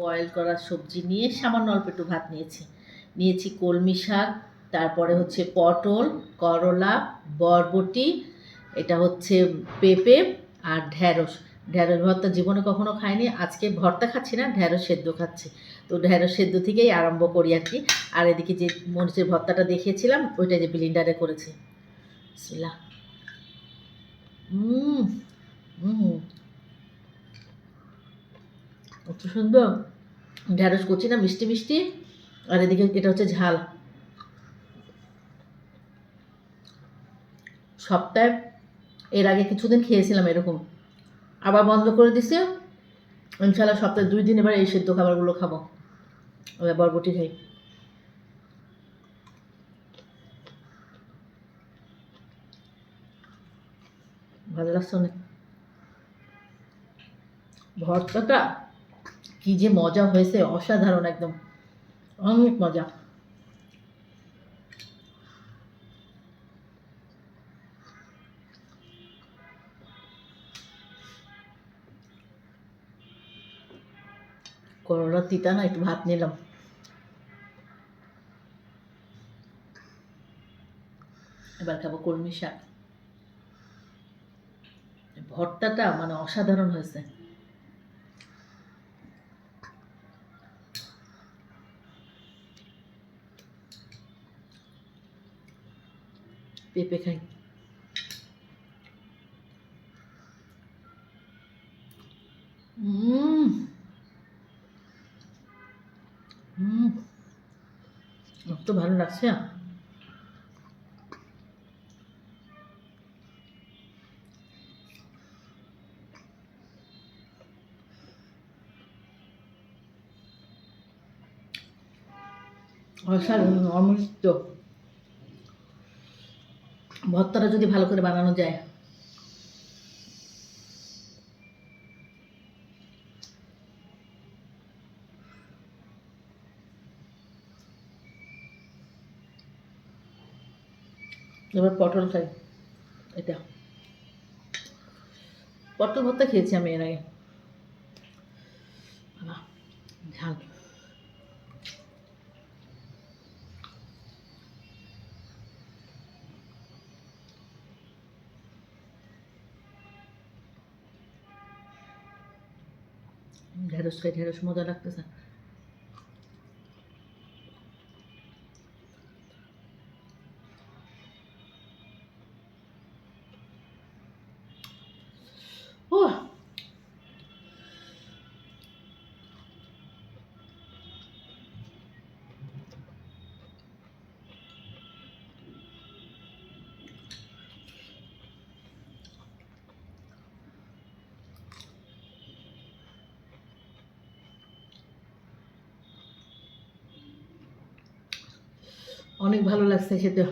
Boil করা সবজি নিয়ে সামান্য অল্প একটু ভাত নিয়েছি কলমি শাক, তারপরে হচ্ছে পটল, করলা, বরবটি, এটা হচ্ছে পেঁপে আর ঢ্যাঁড়স। ঢ্যাঁড়স ভর্তা জীবনে কখনো খাইনি, আজকে ভর্তা খাচ্ছি না, ঢ্যাঁড়স সেদ্ধ খাচ্ছি। তো ঢ্যাঁড়স সেদ্ধ থেকেই আরম্ভ করি আর কি। আর এদিকে যে মরিচের ভর্তাটা দেখিয়েছিলাম ওইটা যে ব্লেন্ডারে করেছি। বিসমিল্লাহ। হুম হুম কত সুন্দর ঢ্যাঁড়স কচি না, মিষ্টি মিষ্টি। আর এদিকে এটা হচ্ছে ঝাল। সপ্তাহে এর আগে কিছুদিন খেয়েছিলাম এরকম, আবার বন্ধ করে দিছে। ইনশাল্লাহ সপ্তাহে 2 দিন এবার এই সেদ্ধ খাবারগুলো খাবো। এবার বরবটি খাই। ভালো লাগছে অনেক। ভর্তাটা কি যে মজা হয়েছে, অসাধারণ একদম, অনেক মজা। করলা তিতা না, একটু ভাত নিলাম। এবার খাবো কলমি শাক। ভর্তাটা মানে অসাধারণ হয়েছে। পেঁপে খাই। হুম হুম এত ভালো লাগছে। অসাধারণ, অমৃত। ভর্তাটা যদি ভালো করে বানানো যায়। এবার পটল খাই। এটা পটল ভর্তা খেয়েছি আমি এর আগে। বাবা, ঝাল। ঢেঁড়স খাই, ঢেঁড়স মজা লাগতেছে। ও, অনেক ভালো লাগছে খেতে।